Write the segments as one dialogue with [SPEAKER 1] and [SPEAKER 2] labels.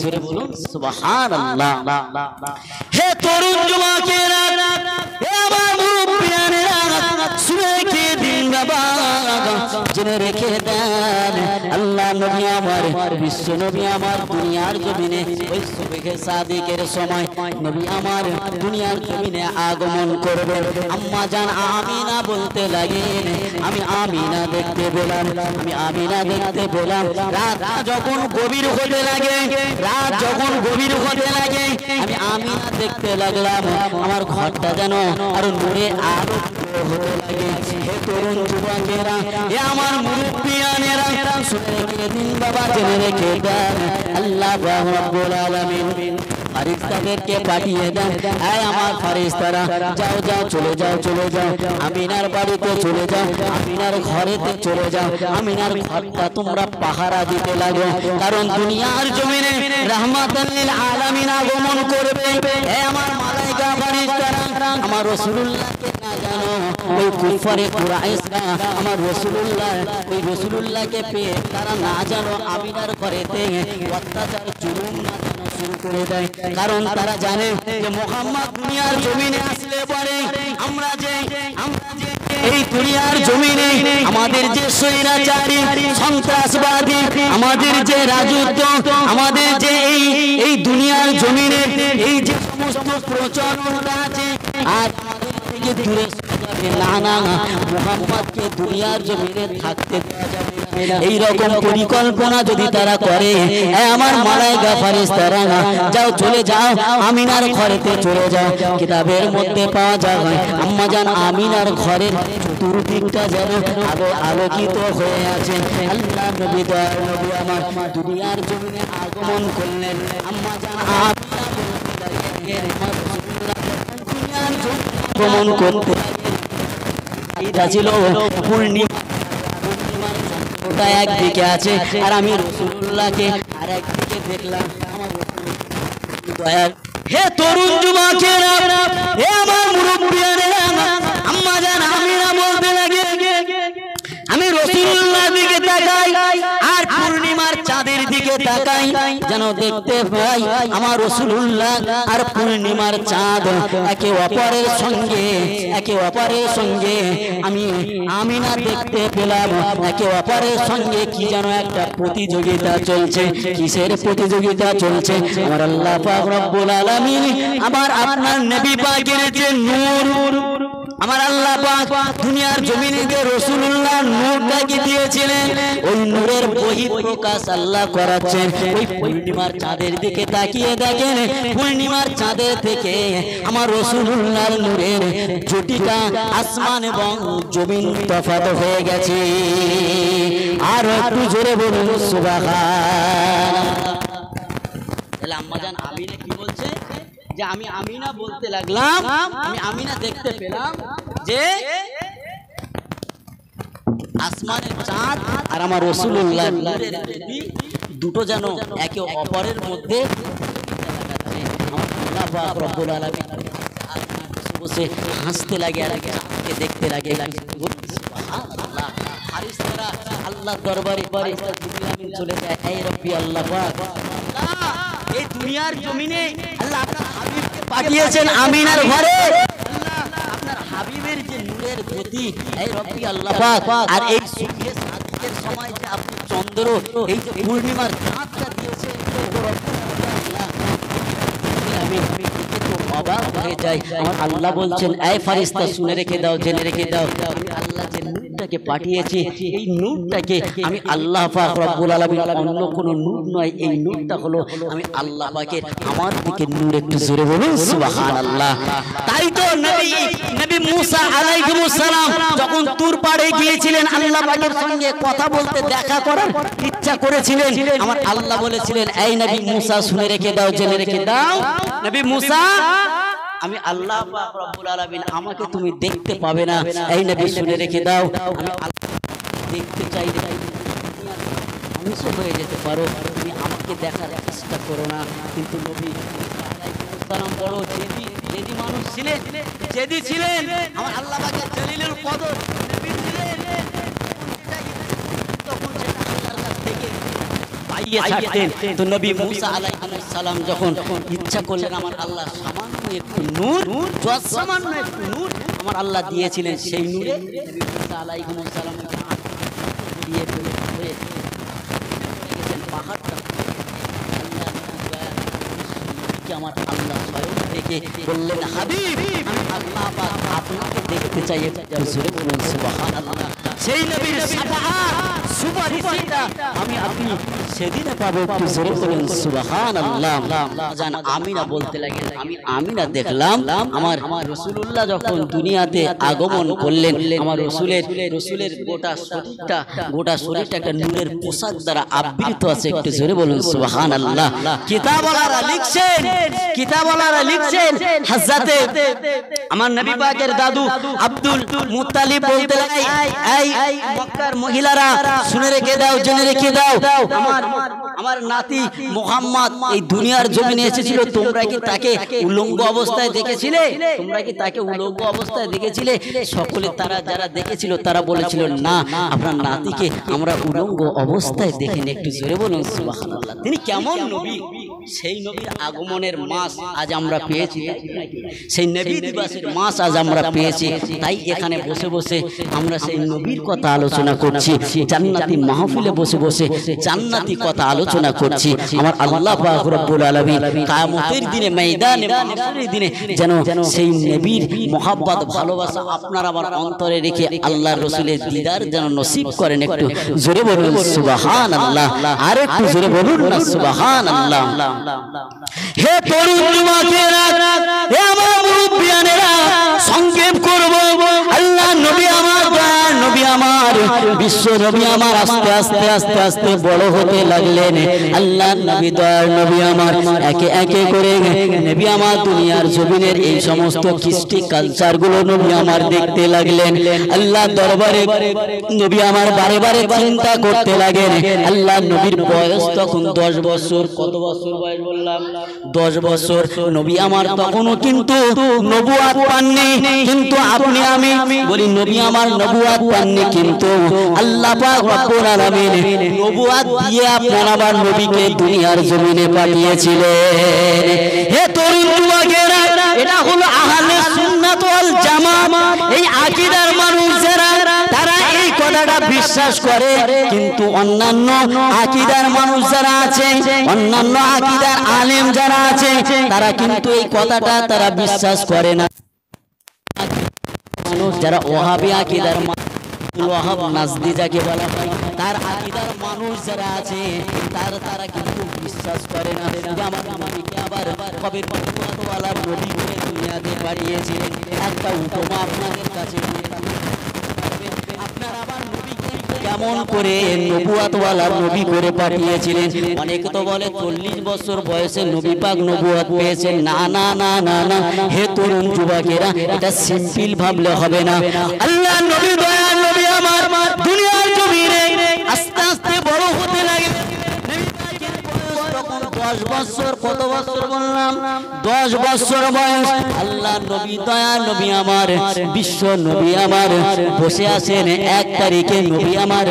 [SPEAKER 1] জোরে বলুন সুবহানাল্লাহ। হে তরুণ যুবকেরা, হে আমার মুরব্বিয়ানেরা, শুনে রেখে দিন বাবা, জেনে রেখে দেন, আল্লাহ নবী আমার, বিশ্ব নবী আমার দুনিয়ার জমিনে ওই সুবহে সাদিকের সময় নবী আমার দুনিয়ার জমিনে আগমন করবে। আম্মা জান আমিনা বলতে লাগেন, আমি আমিনা দেখতে পেলাম, আমি আমিনা দেখতে পেলাম। রাত যখন গভীর হতে লাগে, রাত যখন গভীর হতে লাগে, আমি আমিনা দেখতে লাগলাম, আমার ঘরটা যেন আরো নূরে আলো হতে লাগে। হে তরুণ যুবকেরা, হে আমার মুরব্বিয়ানেরা, শুনে রেখে দিন বাবা, জেনে রেখে দেন, আল্লাহ রাব্বুল আলামিন ফারিস্তাদেরকে পাঠিয়ে দেন, এই আমার ফারিস্তারা, যাও যাও, চলে যাও, চলে যাও, আমিনার বাড়িতে চলে যাও, আমিনার ঘরেতে চলে যাও, আমিনার ঘরটা তোমরা পাহারা দিতে লাগো, কারণ দুনিয়ার জমিনে রাহমাতাল লিল আলামিন আগমন করবে। হে আমার মালায়েকা ফারিস্তারা, আমার রাসূলুল্লাহকে না জানো, ওই কুফারে কুরাইশরা আমার রাসূলুল্লাহ, ওই রাসূলুল্লাহকে পেয়ে তারা না জানো আমিনার ঘরেতে অত্যাচার জুলুম না জানো শুরু করে দেয়, কারণ তারা জানে যে মুহাম্মদ দুনিয়ার জমিনে আসলে পরে আমরা যে এই দুনিয়ার জমিনে আমাদের যে স্বৈরাচারী সন্ত্রাসবাদী, আমাদের যে রাজত্ব, আমাদের যে এই দুনিয়ার জমিনে এই যে সমস্ত প্রচলনটা আছে, আর থেকে দূরে যাবে না, না মুহাম্মদকে দুনিয়ার জমিনে থাকতে দেওয়া যাবে না। এই রকম পরিকল্পনা যদি তারা করে, আমার মালায়েকা ফারিস্তারা, যাও চলে যাও, আমিনার ঘরেতে চলে যাও। কিতাবের মধ্যে পাওয়া যায় আম্মা জান আমিনার ঘরের চতুর্দিকটা যেন আলো আলোকিত হয়ে আছে। আল্লাহ নবী দয়ার নবী আমার দুনিয়ার জমিনে আগমন করলেন। আম্মা জান আমিনা দুনিয়ার জমিনে আগমন করতে এটা ছিল পূর্ণিমা, ওটা একদিকে আছে আর আমি রাসূলুল্লাহকে আর একদিকে দেখলাম। আমার দয়ার হে তরুণ যুবকেরা, হে আমার মুরব্বিয়ানেরা, আম্মা জান আমিনা বলতে লাগে, আমি রাসূলুল্লাহর দিকে তাকাই আর পূর্ণিমার চাঁদের দিকে তাকাই, যেন দেখতে পাই আমার রাসূলুল্লাহ আর পূর্ণিমার চাঁদ একে অপরের সঙ্গে আমি আমিনা দেখতে পেলাম, একে অপরের সঙ্গে কি যেন একটা প্রতিযোগিতা চলছে। কিসের প্রতিযোগিতা চলছে? আমার আল্লাহ পাক রব্বুল আলামিন আমার আপনার নবী পাকের যে নূর, আমার আল্লাহ পাক দুনিয়ার জমিনে যে রাসূলুল্লাহ নূরটাকে দিয়েছিলেন, ওই নূরের বহিঃপ্রকাশ আল্লাহ করাচ্ছেন। ওই পূর্ণিমার চাঁদের দিকে তাকিয়ে দেখেন, পূর্ণিমার চাঁদের থেকে আমার রাসূলুল্লাহর নূরের জটিটা আসমান এবং জমিন তফাৎ হয়ে গেছে। আর একটু জোরে বলুন সুবহানাল্লাহ। তাহলে আম্মা জান আমিনা কি বলছে? যে আমি আমিনা বলতে লাগলাম, আমি আমিনা দেখতে পেলাম যে আসমানের চাঁদ আর আমার রাসূলুল্লাহ দুটো যেন একে অপরের মধ্যে আমার আল্লাহ পাক রব্বুল আলামিন বসে হাসতে লাগে আর চাঁদকে দেখতে লাগে। সুবহানাল্লাহ। ফারিস্তারা আল্লাহর দরবারে জিবরাইল চলে যায়, হে রব্বি আল্লাহ পাক, এই দুনিয়ার জমিনে আল্লাহ আপনার হাবিবকে পাঠিয়েছেন আমিনার ঘরে, আল্লাহ আপনার হাবিবের যে নূরের গতি, এই রব্বি আল্লাহ পাক, আর এই সুবহে সাদিকের সময় যে আপনি চন্দ্র, এই যে পূর্ণিমার চাঁদটা দিয়েছেন, আমি অবাক হয়ে যাই। আমার আল্লাহ বলছেন, এই ফারিস্তা শুনে রেখে দাও, জেনে রেখে দাও, আমি আল্লাহ যে নূরটাকে পাঠিয়েছি, এই নূরটাকে আমি আল্লাহ পাক রব্বুল আলামিন, অন্য কোনো নূর নয়, এই নূরটা হলো আমি আল্লাহ পাকের আমার দিকে নূর। একটু জোরে বলুন সুবহানাল্লাহ। তাই তো নবী মুসা আলাইহিস সালাম যখন তুর পাড়ে গিয়েছিলেন, আল্লাহ পাকের সঙ্গে কথা বলতে, দেখা করার ইচ্ছা করেছিলেন, আমার আল্লাহ বলেছিলেন, এই নবী মুসা শুনে রেখে দাও, জেনে রেখে দাও, নবী মুসা আমি আল্লাহ পাক রব্বুল আলামিন, আমাকে তুমি দেখতে পাবে না, এই নবী শুনে রেখে দাও, আমি আল্লাহ দেখতে চাই, ধ্বংস হয়ে যেতে পারো, তুমি আমাকে দেখার চেষ্টা করো না। কিন্তু নবী সালাম বড় জেদি মানুষ ছিলেন, জেদি ছিলেন, আমার আল্লাহ পাকের জলিলুল কদর নবী ছিলেন, তখন সেটা আল্লাহর কাছ থেকে দিয়ে ছাড়তেন। তো নবী মুসা আলাইহিস সালাম যখন ইচ্ছা করলেন আমার আল্লাহ সামান্য একটু নূর, সামান্য একটু নূর আমার আল্লাহ দিয়েছিলেন, সেই নূরে নবী মুসা আলাইহিস সালাম দিয়ে হয়ে গেছেন পাহাড়টা। আমার আল্লাহ স্বয়ং থেকে বললেন হাবিব আমি আল্লাহ পাক আপনাকে দেখতে চাই, জোরে বলুন সুবহানাল্লাহ। সেই নবীর শাফাআত সুপারিশটা আমি আপনি সেদিনে পাবো, জোরে বলুন সুবহানাল্লাহ। জান আমিনা বলতে লাগলেন আমি আমিনা দেখলাম আমার রাসূলুল্লাহ যখন দুনিয়াতে আগমন করলেন আমার রাসূলের গোটা শরীরটা একটা নূরের পোশাক দ্বারা আবৃত আছে, একটু জোরে বলুন সুবহানাল্লাহ। কিতাবওয়ালারা লিখছেন হযরতে আমার নবী পাকের দাদু আব্দুল মুত্তালিব বলতে লাগে এই মক্কার মহিলারা শুনে রেখে দাও, জেনে রেখে দাও, আমার নাতি মুহাম্মদ এই দুনিয়ার জমিনে এসেছিল, তোমরা কি তাকে উলঙ্গ অবস্থায় দেখেছিলে? তোমরা কি তাকে উলঙ্গ অবস্থায় দেখেছিলে? সকলে তারা যারা দেখেছিল তারা বলেছিল না, আপনার নাতিকে আমরা উলঙ্গ অবস্থায় দেখিনি, একটু জোরে বলুন সুবহানাল্লাহ। তিনি কেমন নবী, সেই নবীর আগমনের মাস আজ আমরা পেয়েছি, সেই নবী দিবসের মাস আজ আমরা পেয়েছি। তাই এখানে বসে বসে আমরা সেই নবীর কথা আলোচনা করছি, জান্নাতি মাহফিলে বসে বসে জান্নাতি কথা আলোচনা করছি। আমার আল্লাহ পাক রব্বুল আলামিন কিয়ামতের দিনে ময়দানে মাহশরের দিনে যেন সেই নবীর মহব্বত ভালোবাসা আপনার আমার অন্তরে রেখে আল্লাহর রাসূলের দিদার যেন নসিব করেন, একটু জোরে বলুন সুবহানাল্লাহ। আর একটু জোরে বলুন না সুবহানাল্লাহ। হে তরুণ যুবকেরা, হে আমার মুরব্বিয়ানেরা, সংক্ষেপ করব আল্লাহ নবী আমার নবী আমার বিশ্ব নবী আমার আস্তে আস্তে আস্তে আস্তে বড় হতে লাগলেন। আল্লাহ নবী দয়ার নবী আমার একে একে করে নবী আমার দুনিয়ার জমিনের এই সমস্ত কৃষ্টি কালচার গুলো নবী আমার দেখতে লাগলেন। আল্লাহ দরবারে নবী আমার বারে বারে চিন্তা করতে লাগেন। আল্লাহ নবীর বয়স তখন 10 বছর। কত বছর বয়স বললাম? 10 বছর। নবী আমার তখনও কিন্তু নবুয়াত পাননি, কিন্তু আপনি আমি বলি নবী আমার নবুয়াত পাননি, কিন্তু আল্লাহ পাক রব্বুল আলামিন নবুয়াত দিয়ে আপনার আবার নবীকে দুনিয়ার জমিনে পাঠিয়েছিলেন। হে তরুণ যুবকেরা, এটা হলো আহলে সুন্নাত ওয়াল জামাত, এই আকীদার মানুষ যারা তারা এই কথাটা বিশ্বাস করে, কিন্তু অন্যান্য আকীদার মানুষ যারা আছে, অন্যান্য আকীদার আলেম যারা আছে তারা কিন্তু এই কথাটা তারা বিশ্বাস করে না। যারা ওয়াহাবি আকীদার ওয়াহাব নাজদি যাকে বলা হয়, তার আকীদার মানুষ যারা আছে তারা কিন্তু বিশ্বাস করে না যে আমার নবীকে আবার কবে নবুয়াতওয়ালা নবী করে দুনিয়াতে পাঠিয়েছিলেন। একটা উপমা আপনাদের কাছে আপনার আবার নবীকে কেমন করে নবুয়াতওয়ালা নবী করে পাঠিয়েছিলেন। অনেকে তো বলে 40 বছর বয়সে নবী পাক নবুয়াত পেয়েছেন। না না না না না, হে তরুণ যুবকেরা, এটা সিম্পল ভাবলে হবে না। আল্লাহ নবী দয়ার নবী আমার দুনিয়ার জমিনে আস্তে আস্তে বড় হতে লাগে। 10 বছর। কত বছর বললাম? 10 বছর বয়স। আল্লাহ নবী দয়ার নবী আমার বিশ্ব নবী আমার বসে আছেন 1 তারিখে, নবী আমার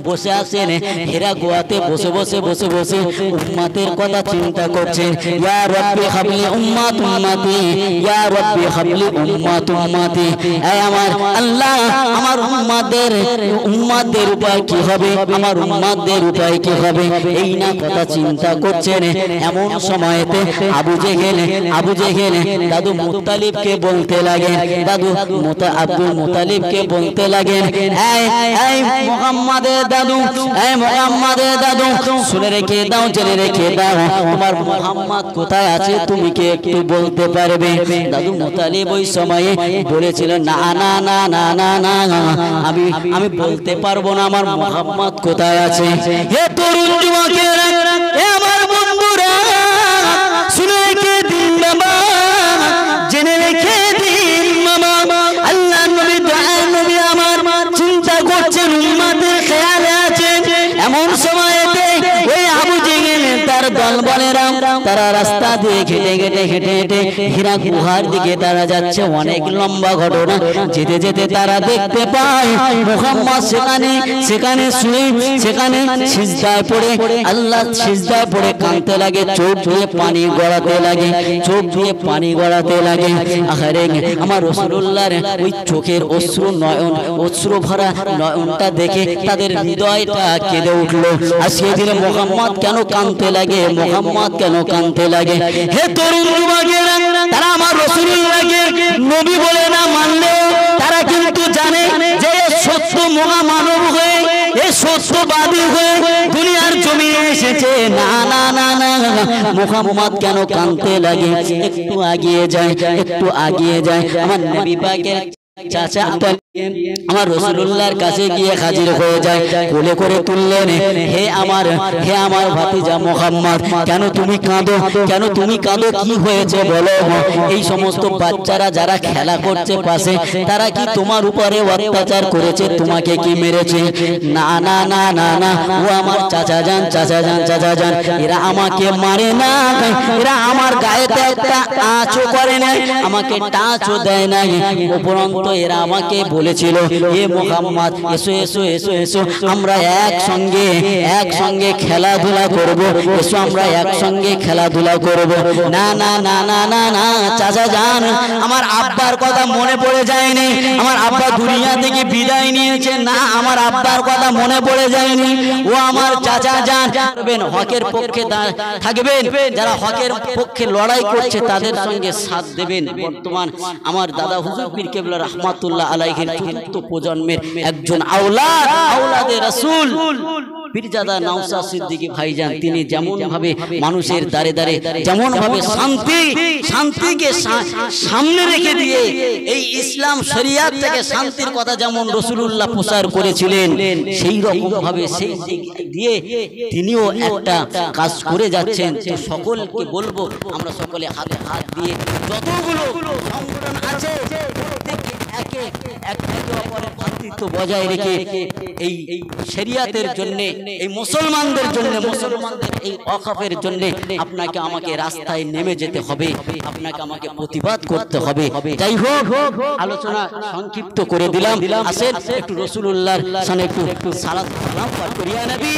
[SPEAKER 1] বসে আছেন হেরা গোয়াতে বসে বসে বসে বসে উম্মতের কথা চিন্তা করছেন। ইয়া রাব্বি হাবলি উম্মাত উম্মতি, ইয়া রাব্বি হাবলি উম্মাত উম্মতি। এই আমার আল্লাহ, আমার উম্মতদের উপায় কি হবে, আমার উম্মতদের উপায় কি হবে, এই না কথা চিন্তা করছেন। এমন সময়তে আবু জেহেল দাদু মুত্তালিবকে বলতে লাগেন, দাদু আব্দুল মুত্তালিবকে বলতে লাগেন, এই মুহাম্মাদের দাদু, এই মুহাম্মাদের দাদু, শুনে রেখে দাও, জেনে রেখে দাও, তোমার মুহাম্মদ কোথায় আছে তুমি কি একটু বলতে পারবে? দাদু মুত্তালিব ওই সময়ে বলেছিলেন না না না না না না, আমি বলতে পারবো না আমার মুহাম্মদ কোথায় আছে। হে তরুণ যুবকেরা, হে আমার বন্ধুরা, শুনে রেখে দিন বাবা, জেনে রেখে দিন মামা, আল্লাহ নবী দয়ার নবী আমার চিন্তা করছেন, উম্মতের খেয়ালে আছে। এমন সময়তে ওই আবু জেহেল তার দল বলে মুসলমানেরা তারা রাস্তা দিয়ে হেঁটে হেঁটে হেঁটে হেঁটে হীরা গুহার দিকে তারা যাচ্ছে। অনেক লম্বা ঘটনা। যেতে যেতে তারা দেখতে পায় মুহাম্মদ সেখানে শুয়ে সেখানে সিজদায় পড়ে আল্লাহ সিজদায় পড়ে কাঁদতে লাগে। চোখ দিয়ে পানি গড়াতে লাগে, চোখ দিয়ে পানি গড়াতে লাগে। আহারে আমার রাসূলুল্লাহর ওই চোখের অশ্রু নয়ন, অশ্রু ভরা নয়নটা দেখে তাদের হৃদয়টা কেঁদে উঠলো। আজকে দিনে মুহাম্মদ কেন কাঁদতে লাগে, মুহাম্মদ কেন কাঁদতে লাগে? হে তরুণ যুবকেরা, তারা আমার রাসূলুল্লাহকে নবী বলে না মানলেও তারা কিন্তু জানে যে সত্য মহামানব হয়ে, এ সত্যবাদী হয়ে দুনিয়ার জমিনে এসেছে। না না না না, মুহাম্মদ কেন কাঁদতে লাগে? একটু আগিয়ে যায়, একটু আগিয়ে যায়। আমার নবী পাকের চাচা আমার রাসূলুল্লাহর কাছে গিয়ে হাজির হয়ে যায়, কোলে করে তুললেন। হে আমার ভাতিজা মুহাম্মদ, কেন তুমি কাঁদো, কেন তুমি কাঁদো? কি হয়েছে বলো? এই সমস্ত বাচ্চারা যারা খেলা করছে পাশে, তারা কি তোমার উপরে অত্যাচার করেছে? তোমাকে কি মেরেছে? না না না না না, ও আমার চাচা যান, চাচা যান, চাচা যান। এরা আমাকে মারে না, এরা আমার গায়েতে একটা আঁচও করে না, আমাকে টাচও দেয় না। উপরন্ত এরা আমাকে বলেছিল, এ মুহাম্মদ এসো এসো এসো এসো, আমরা একসঙ্গে খেলাধুলা করব, এসো আমরা একসঙ্গে খেলাধুলা করব। না না না না না না, চাচা যান, আমার আব্বার কথা মনে পড়ে যায়নি, আমার আব্বা দুনিয়া থেকে বিদায় নিয়েছে। না, আমার আব্বার কথা মনে পড়ে যায়নি। ও আমার চাচা যান, হকের পক্ষে থাকবেন, যারা হকের পক্ষে লড়াই করছে তাদের সঙ্গে সাথ দেবেন। বর্তমান আমার দাদা হুজুর পীর কেবলা রাহমাতুল্লাহ আলাইহির চতুর্থ প্রজন্মের একজন আওলাদে রাসূল পীরজাদা নওশাদ সিদ্দিকী ভাইজান, তিনি যেমন ভাবে মানুষের দ্বারে দ্বারে যেমন ভাবে শান্তিকে সামনে রেখে দিয়ে এই ইসলাম শরিয়াত থেকে শান্তির কথা যেমন রাসূলুল্লাহ প্রচার করেছিলেন, সেই রকম ভাবে সেই দিয়ে তিনিও একটা কাজ করে যাচ্ছেন। তো সকলকে বলবো, আমরা সকলে হাতে হাত দিয়ে যতগুলো সংগঠন আছে একে অপরের ভ্রাতৃত্ব বজায় রেখে এই শরিয়াতের জন্য, এই মুসলমানদের জন্য, মুসলমানদের এই ওয়াকফের জন্য আপনাকে আমাকে রাস্তায় নেমে যেতে হবে, আপনাকে আমাকে প্রতিবাদ করতে হবে। যাই হোক, আলোচনা সংক্ষিপ্ত করে দিলাম। আসেন একটু রাসূলুল্লাহর সামনে একটু সালাত সালাম পাঠ করি। ইয়া নবী